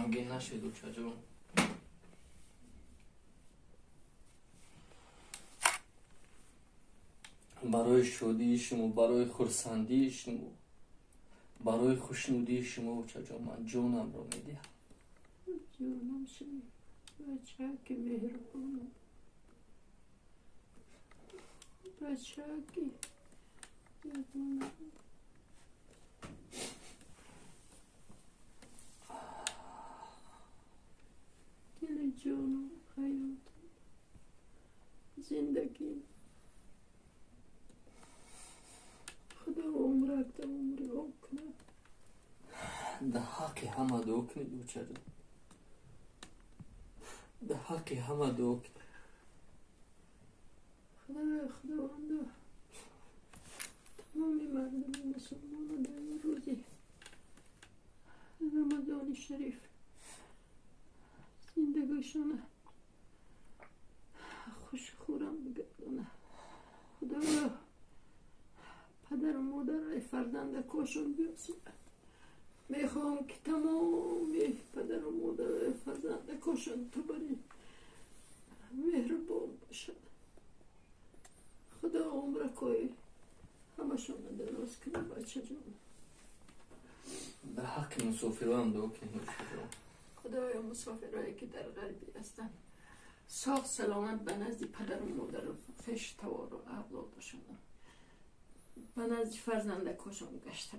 غمگین نشید اوچه جون. برای شادی شما، برای خرسندی شما، برای خوشنودی شما اوچه جون من جونم رو میدیم. جونم شما بچه که مهربانم، بچه که مهربانم. دل جونم، حیاتم، زندگی. خدا عمرک ده عمر او کنه. ده حق همه دو کنید اوچه جون، ده حق همه دو کنید. خداوند تمام مردم مسلمان در این روزی رمضان شریف زندگیشون خوش خورم بگردونه. خدا پدر و مادر فرزند کاشون بیاسونه. میخوام که تمام پدر و مادر فرزند کاشون تو بری مهربان باشد. خدا عمر کوی همشون دراز کنه بچه جون. به حق مسافران دو کنید. خدایا مسافرایی که در غربی هستن ساق سلامت به نزد پدر و مادر فش توار و اولادشون به نزد فرزندکاشون گشته